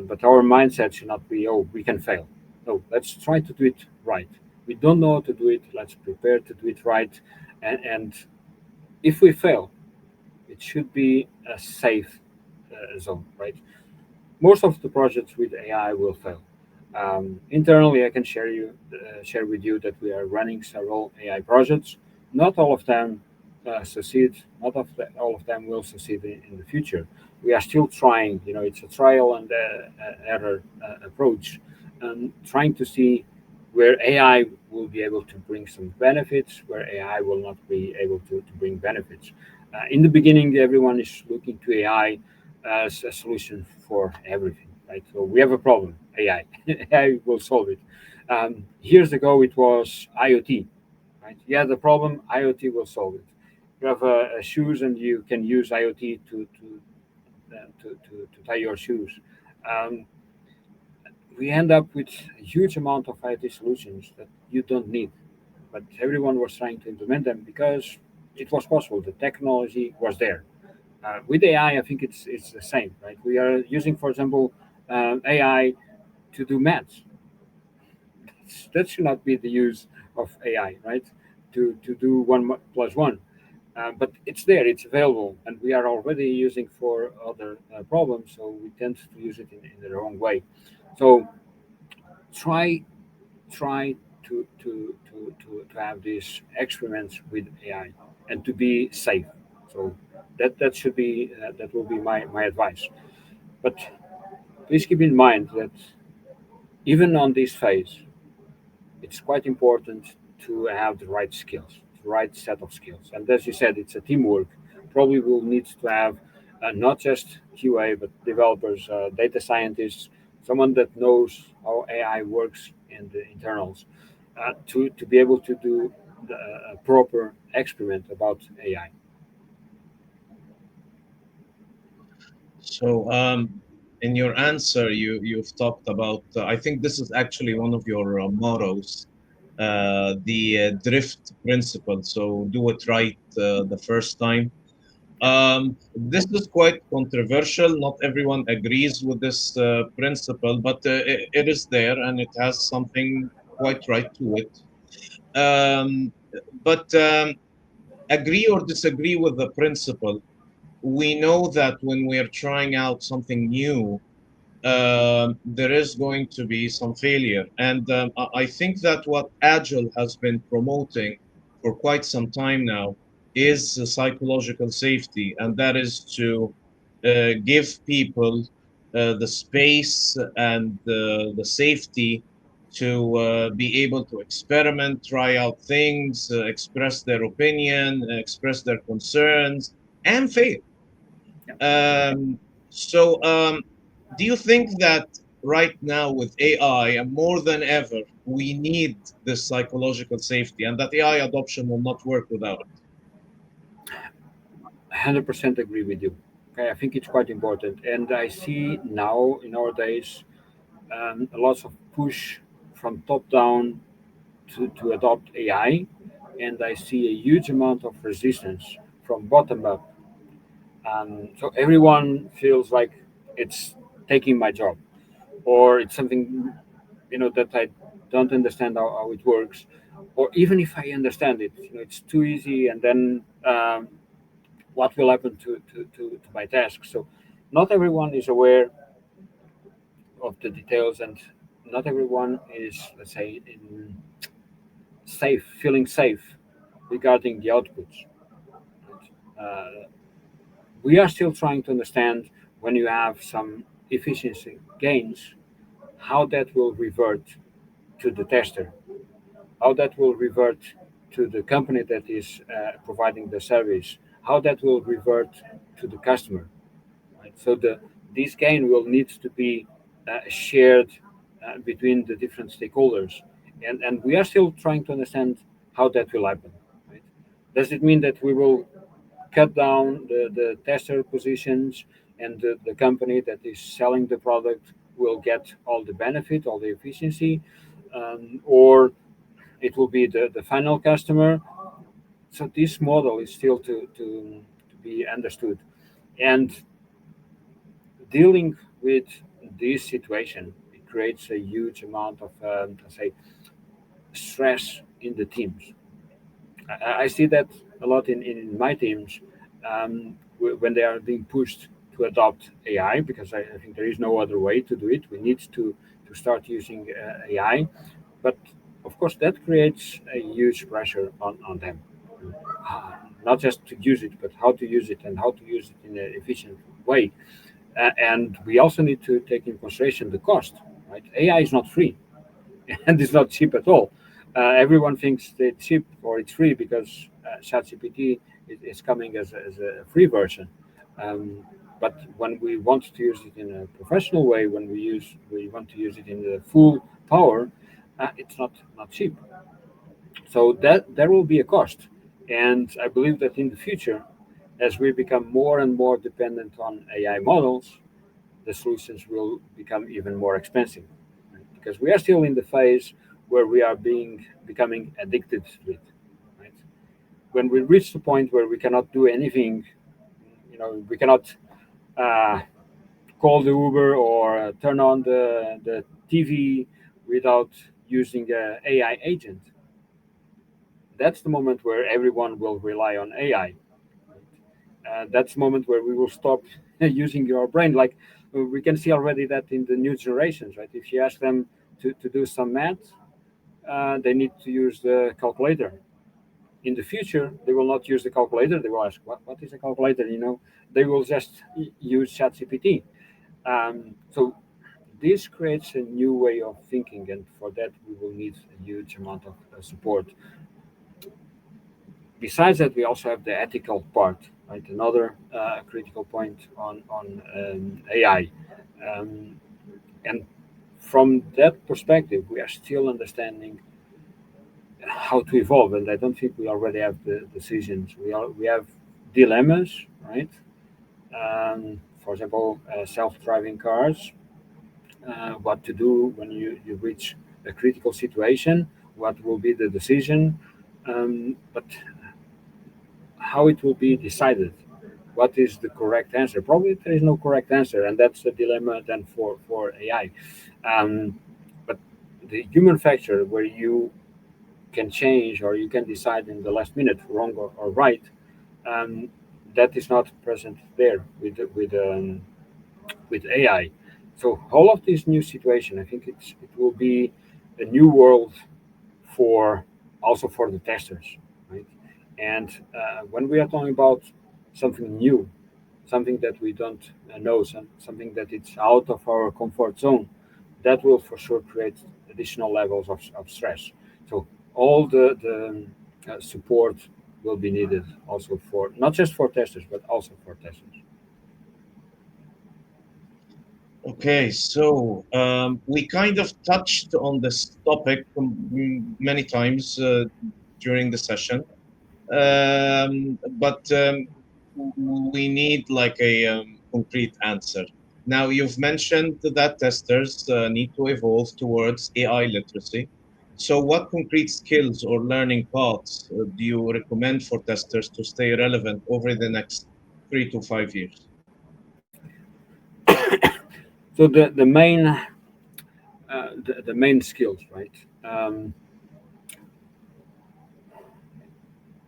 But our mindset should not be, oh, we can fail. No, let's try to do it right. We don't know how to do it. Let's prepare to do it right. And if we fail, it should be a safe zone, right? Most of the projects with AI will fail. Internally, I can share with you that we are running several AI projects. Not all of them succeed. All of them will succeed in the future. We are still trying. It's a trial and error approach, and trying to see where AI will be able to bring some benefits, where AI will not be able to bring benefits. In the beginning, everyone is looking to AI as a solution for everything, right? So we have a problem, AI. AI will solve it. Years ago, it was IoT, right? You have the problem, IoT will solve it. You have shoes, and you can use IoT to tie your shoes. Um, we end up with a huge amount of IoT solutions that you don't need, but everyone was trying to implement them because it was possible. The technology was there. With AI, I think it's the same, right? We are using, for example, AI to do maths. That should not be the use of AI, right? To do one plus one, but it's there, it's available, and we are already using for other problems. So we tend to use it in the wrong way. So try try to have these experiments with AI and to be safe. So that should be that will be my advice. But please keep in mind that even on this phase, it's quite important to have the right skills, the right set of skills. And as you said, it's a teamwork. Probably will need to have not just QA, but developers, data scientists, someone that knows how AI works in the internals, to be able to do a proper experiment about AI. So, in your answer, you've talked about. I think this is actually one of your mottos, the drift principle. So, do it right the first time. Yeah. This is quite controversial. Not everyone agrees with this principle, but it is there, and it has something quite right to it. Um, but agree or disagree with the principle, we know that when we are trying out something new, there is going to be some failure. And I think that what Agile has been promoting for quite some time now is psychological safety, and that is to give people the space and the safety to be able to experiment, try out things, express their opinion, express their concerns, and fail. Yeah. So, do you think that right now with AI, and more than ever, we need this psychological safety, and that AI adoption will not work without it? 100% agree with you. Okay, I think it's quite important, and I see now in our days a lot of push from top down to adopt AI, and I see a huge amount of resistance from bottom up. So everyone feels like it's taking my job, or it's something that I don't understand how it works, or even if I understand it, it's too easy, and then what will happen to my task? So not everyone is aware of the details, and not everyone is, let's say, feeling safe regarding the outputs. Uh, we are still trying to understand when you have some efficiency gains, how that will revert to the tester, how that will revert to the company that is providing the service, how that will revert to the customer. Right? So this gain will need to be shared between the different stakeholders, and we are still trying to understand how that will happen. Right? Does it mean that we will cut down the tester positions, and the company that is selling the product will get all the benefit, all the efficiency, or it will be the final customer? So this model is still to be understood. And dealing with this situation, it creates a huge amount of, let's say, stress in the teams. I see that a lot in my teams, when they are being pushed to adopt AI, because I think there is no other way to do it. We need to start using AI. But of course, that creates a huge pressure on them. Not just to use it, but how to use it, and how to use it in an efficient way. And we also need to take in consideration the cost. Right? AI is not free, and it's not cheap at all. Everyone thinks that it's cheap or it's free because ChatGPT is coming as a free version. Um, but when we want to use it in a professional way, when we want to use it in the full power, it's not cheap. So that there will be a cost, and I believe that in the future, as we become more and more dependent on AI models, the solutions will become even more expensive, right? Because we are still in the phase where we are becoming addicted to it. Right? When we reach the point where we cannot do anything, we cannot uh, call the Uber or turn on the TV without using an AI agent. That's the moment where everyone will rely on AI. That's the moment where we will stop using your brain. Like we can see already that in the new generations, right? If you ask them to do some math, they need to use the calculator. In the future, they will not use the calculator. They will ask, what is a calculator? They will just use ChatGPT. So this creates a new way of thinking, and for that we will need a huge amount of support. Besides that, we also have the ethical part, right? Another critical point on AI, and from that perspective, we are still understanding how to evolve, and I don't think we already have the decisions. We have dilemmas, right? For example, self-driving cars. What to do when you reach a critical situation? What will be the decision? But how it will be decided? What is the correct answer? Probably there is no correct answer, and that's the dilemma then for AI. But the human factor, where you can change or you can decide in the last minute, wrong or right, that is not present there with AI. So all of this new situation, I think it will be a new world for also for the testers, right? And when we are talking about something new, something that we don't know, something that it's out of our comfort zone, that will for sure create additional levels of stress. So all the support will be needed also for not just for testers, but also for testers. Okay, so we kind of touched on this topic many times during the session, but we need like a concrete answer. Now, you've mentioned that testers need to evolve towards AI literacy. So, what concrete skills or learning paths do you recommend for testers to stay relevant over the next 3 to 5 years? So the main skills, right? Um,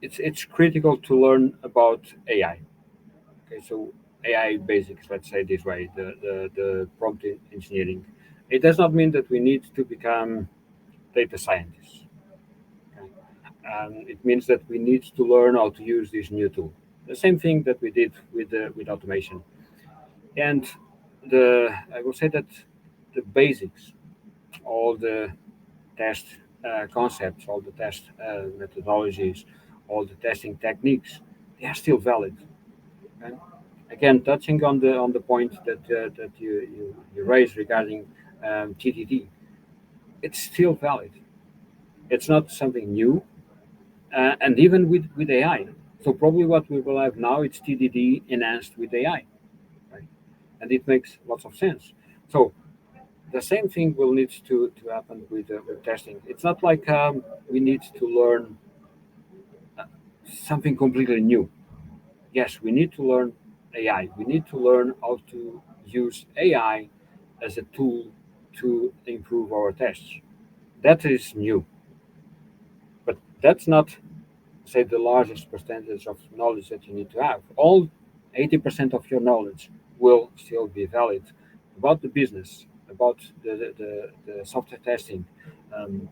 it's critical to learn about AI. Okay, so AI basics, let's say this way, the prompt engineering. It does not mean that we need to become data scientists. Okay? It means that we need to learn how to use this new tool. The same thing that we did with automation. And I will say that the basics, all the test concepts, all the test methodologies, all the testing techniques, they are still valid. Okay? Again, touching on the point that you raised regarding TDD, it's still valid. It's not something new, and even with AI. So probably what we will have now it's TDD enhanced with AI, right? And it makes lots of sense. So the same thing will need to happen with testing. It's not like we need to learn uh, something completely new. Yes, we need to learn AI. We need to learn how to use AI as a tool to improve our tests. That is new, but that's not, say, the largest percentage of knowledge that you need to have. All 80% of your knowledge will still be valid about the business, about the software testing,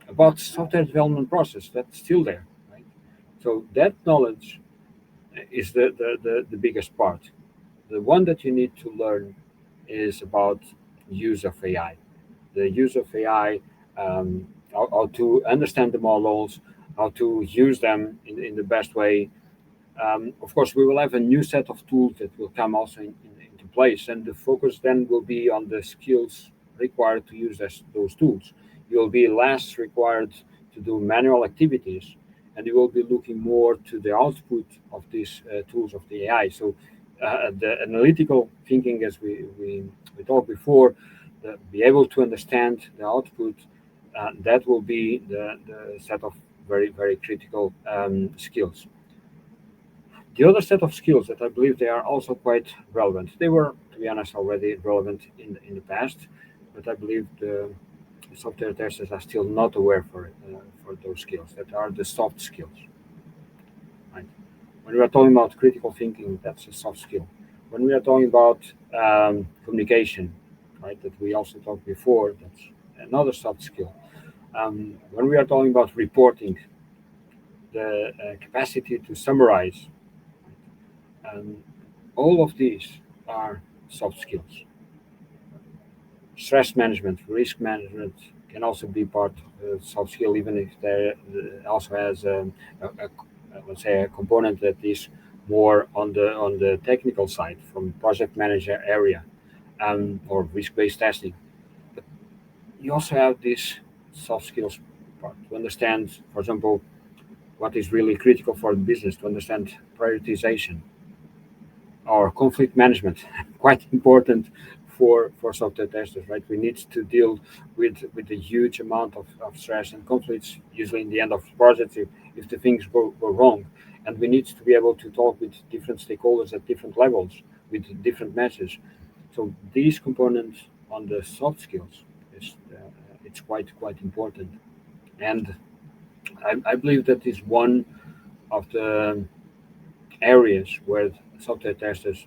about software development process. That's still there, right? So that knowledge is the biggest part. The one that you need to learn is about use of AI. The use of AI, how to understand the models, how to use them in the best way. Of course, we will have a new set of tools that will come also into place, and the focus then will be on the skills required to use those tools. You will be less required to do manual activities, and you will be looking more to the output of these tools of the AI. So the analytical thinking, as we talked before, be able to understand the output, that will be the set of very critical skills. The other set of skills that I believe they are also quite relevant. They were, to be honest, already relevant in the past, but I believe the software testers are still not aware for those skills. That are the soft skills. Right? When we are talking about critical thinking, that's a soft skill. When we are talking about communication, right, that we also talked before, that's another soft skill. When we are talking about reporting, the capacity to summarize, um, all of these are soft skills. Stress management, risk management can also be part of soft skill, even if there also has let's say a component that is more on the technical side, from project manager area, or risk-based testing. But you also have this soft skills part to understand, for example, what is really critical for the business, to understand prioritization or conflict management. Quite important for software testers, right? We need to deal with a huge amount of stress and conflicts, usually in the end of projects, if the things go wrong. And we need to be able to talk with different stakeholders at different levels with different messages. So these components on the soft skills is it's quite important. And I believe that is one of the areas where software testers,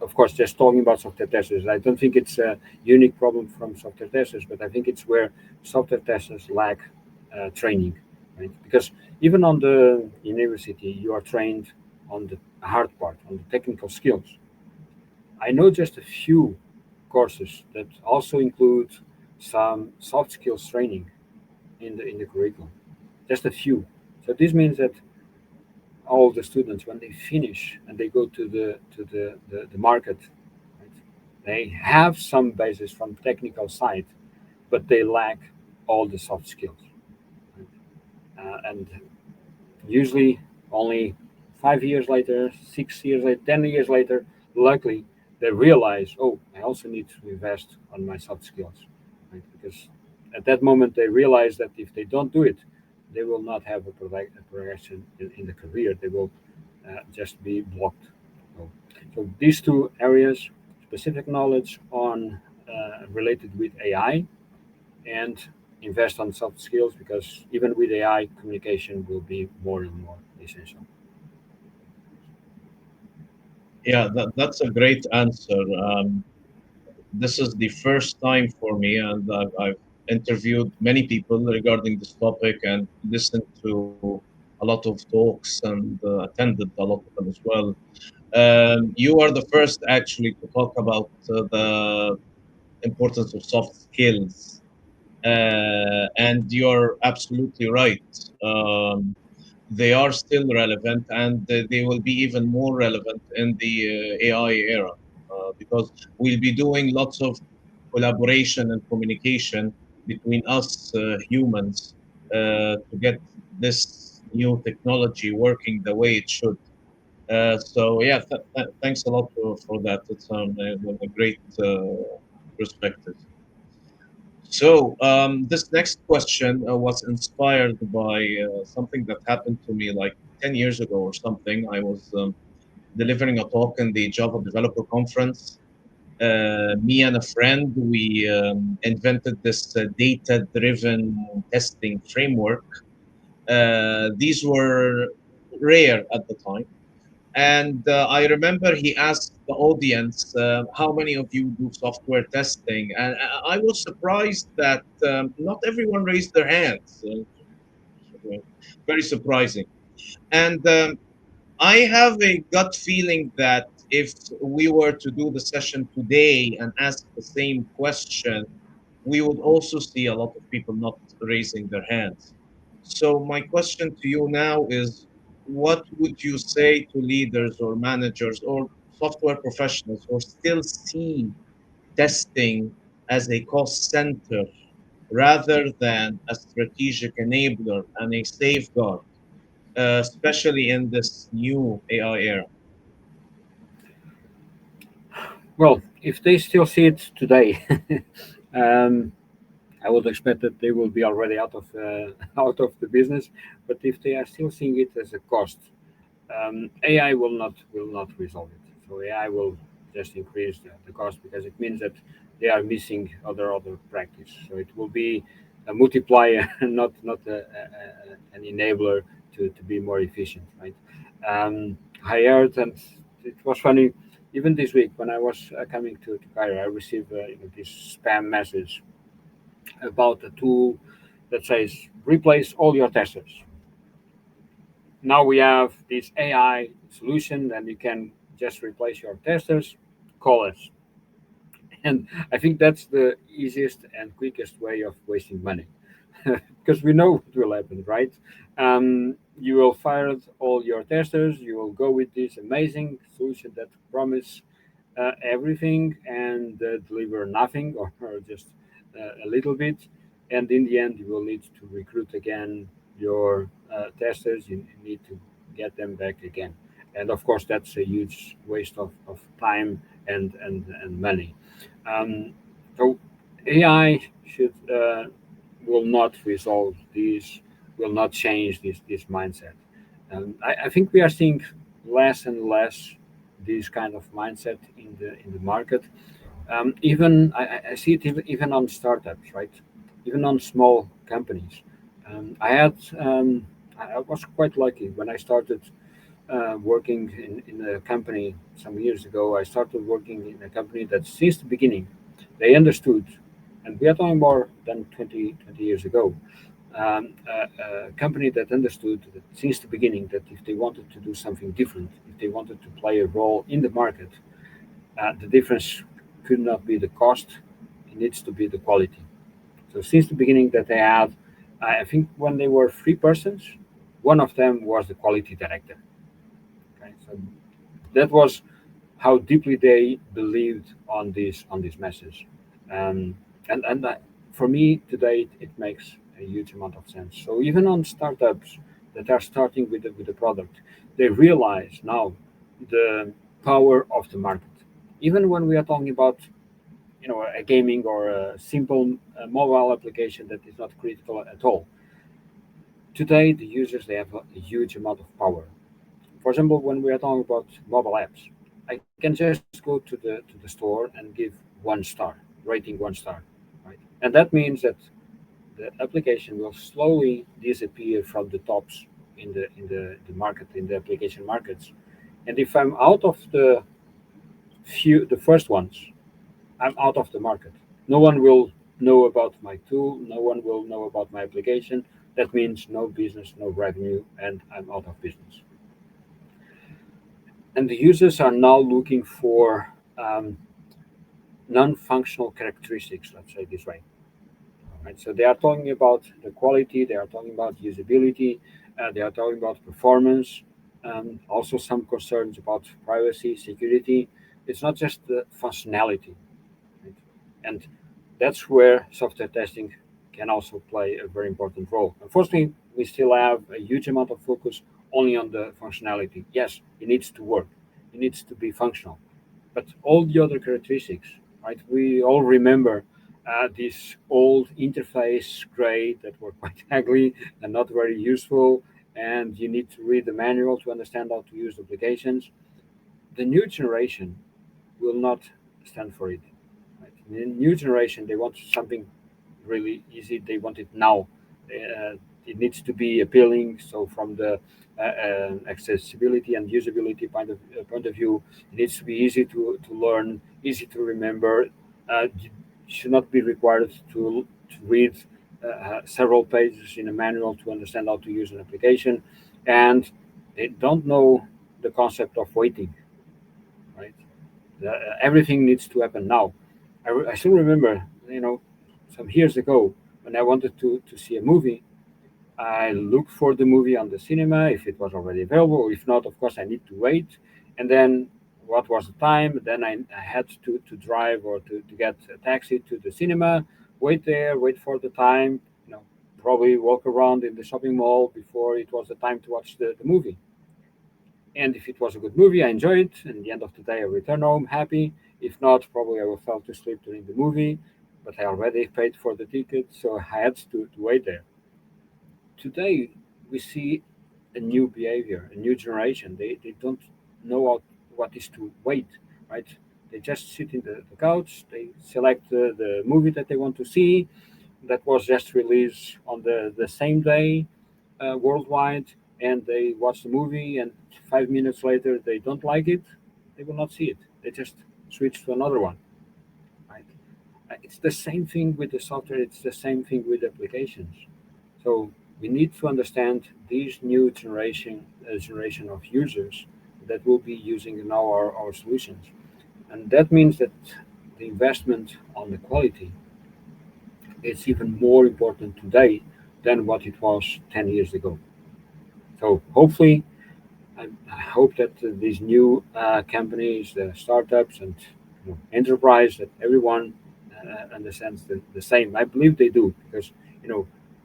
of course, just talking about software testers, I don't think it's a unique problem from software testers, but I think it's where software testers lack training, right? Because even on the university, you are trained on the hard part, on the technical skills. I know just a few courses that also include some soft skills training in the curriculum, just a few. So this means that all the students, when they finish and they go to the market, right, they have some basis from technical side, but they lack all the soft skills, right? And usually only 5 years later, 6 years later, 10 years later, luckily they realize, oh, I also need to invest on my soft skills, right? Because at that moment they realize that if they don't do it, they will not have a progression in the career. They will just be blocked. So these two areas, specific knowledge on related with AI, and invest on soft skills, because even with AI, communication will be more and more essential. Yeah, that's a great answer. This is the first time for me, and I've interviewed many people regarding this topic and listened to a lot of talks and attended a lot of them as well. You are the first actually to talk about the importance of soft skills, and you're absolutely right. Um, they are still relevant, and they will be even more relevant in the AI era, because we'll be doing lots of collaboration and communication between us humans to get this new technology working the way it should. So yeah, thanks a lot for that. It's a great perspective. So this next question was inspired by something that happened to me like 10 years ago or something. I was delivering a talk in the Java Developer Conference. Me and a friend, we invented this data-driven testing framework. These were rare at the time. And I remember he asked the audience, how many of you do software testing? And I was surprised that not everyone raised their hands. Very surprising. And I have a gut feeling that if we were to do the session today and ask the same question, we would also see a lot of people not raising their hands. So my question to you now is, what would you say to leaders or managers or software professionals who still see testing as a cost center rather than a strategic enabler and a safeguard, especially in this new AI era? Well, if they still see it today, um, I would expect that they will be already out of out of the business. But if they are still seeing it as a cost, AI will not resolve it. So AI will just increase the cost, because it means that they are missing other practice. So it will be a multiplier, an enabler to be more efficient, right? I heard, and it was funny. Even this week, when I was coming to Cairo, I received this spam message about a tool that says replace all your testers. Now we have this AI solution, and you can just replace your testers. Call us. And I think that's the easiest and quickest way of wasting money, because we know what will happen, right? You will fire all your testers. You will go with this amazing solution that promise everything and deliver nothing, or just a little bit. And in the end, you will need to recruit again your testers. You need to get them back again. And of course, that's a huge waste of time and money. So AI should will not resolve these, will not change this mindset. I think we are seeing less and less this kind of mindset in the market. Even I see it even on startups, right? Even on small companies. I had I was quite lucky when I started working in a company some years ago. I started working in a company that since the beginning they understood, and we are talking more than 20 years ago, a company that understood that since the beginning that if they wanted to do something different, if they wanted to play a role in the market, the difference could not be the cost, it needs to be the quality. So since the beginning that they had, I think when they were three persons, one of them was the quality director. Okay, so that was how deeply they believed on this message, um, and for me today it makes a huge amount of sense. So even on startups that are starting with the product, they realize now the power of the market. Even when we are talking about a gaming or a simple mobile application that is not critical at all, today the users they have a huge amount of power. For example, when we are talking about mobile apps, I can just go to the store and give 1 star, rating 1 star, right? And that means that the application will slowly disappear from the tops in the market, in the application markets. And if I'm out of the first ones, I'm out of the market. No one will know about my tool. No one will know about my application. That means no business, no revenue, and I'm out of business. And the users are now looking for non-functional characteristics, let's say this way. Right? So they are talking about the quality, they are talking about usability, they are talking about performance, also some concerns about privacy, security. It's not just the functionality, right? And that's where software testing can also play a very important role. Unfortunately, we still have a huge amount of focus only on the functionality. Yes, it needs to work, it needs to be functional, but all the other characteristics, right? We all remember this old interface gray that were quite ugly and not very useful, and you need to read the manual to understand how to use applications. The new generation will not stand for it. Right? The new generation, they want something really easy. They want it now. It needs to be appealing. So from the accessibility and usability point of view, it needs to be easy to learn, easy to remember. You should not be required to read several pages in a manual to understand how to use an application, and they don't know the concept of waiting. Right? Everything needs to happen now. I still remember, some years ago when I wanted to see a movie, I looked for the movie on the cinema if it was already available. If not, of course, I need to wait. And then what was the time? Then I had to drive or to get a taxi to the cinema, wait there, wait for the time, probably walk around in the shopping mall before it was the time to watch the movie. And if it was a good movie, I enjoyed it. And at the end of the day, I return home happy. If not, probably I will fall to sleep during the movie. But I already paid for the ticket, so I had to wait there. Today, we see a new behavior, a new generation. They don't know what is to wait, right? They just sit in the couch, they select the movie that they want to see, that was just released on the same day worldwide, and they watch the movie, and 5 minutes later they don't like it, they will not see it. They just switch to another one, right? it's the same thing with the software. It's the same thing with applications. So we need to understand these new generation of users that will be using now our solutions, and that means that the investment on the quality is even more important today than what it was 10 years ago. So hopefully, I hope that these new companies, the startups and enterprise, that everyone understands the same. I believe they do, because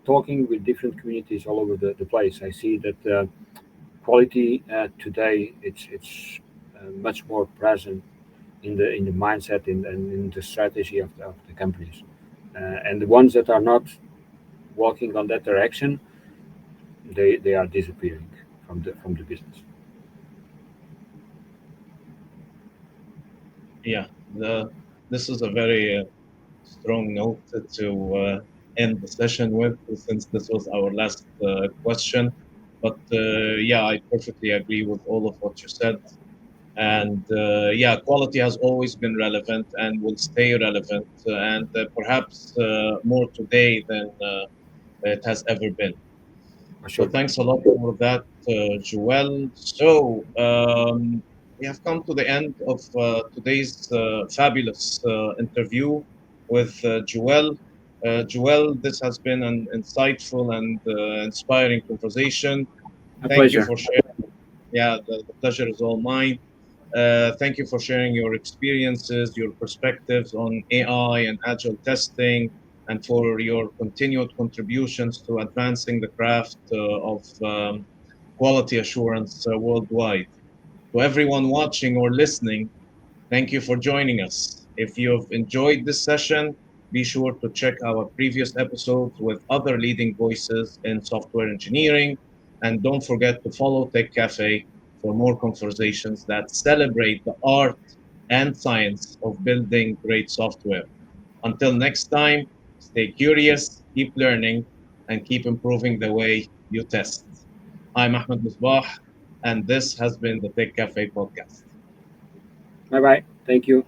talking with different communities all over the place, I see that quality today it's much more present in the mindset in the strategy of the companies, and the ones that are not walking on that direction, they are disappearing from the business. Yeah, this is a very strong note to end the session with, since this was our last question. But yeah, I perfectly agree with all of what you said. And yeah, quality has always been relevant and will stay relevant, and perhaps more today than it has ever been. For So sure. thanks a lot for that, Joel. So we have come to the end of today's fabulous interview with Joel. Joel, this has been an insightful and inspiring conversation. A Thank you pleasure. for sharing. Yeah, the pleasure is all mine. Thank you for sharing your experiences, your perspectives on AI and agile testing, and for your continued contributions to advancing the craft of quality assurance worldwide. To everyone watching or listening, thank you for joining us. If you've enjoyed this session, be sure to check our previous episodes with other leading voices in software engineering. And don't forget to follow Tek Caffe for more conversations that celebrate the art and science of building great software. Until next time, stay curious, keep learning, and keep improving the way you test. I'm Ahmed Misbah, and this has been the Tek Caffe podcast. Bye bye. Thank you.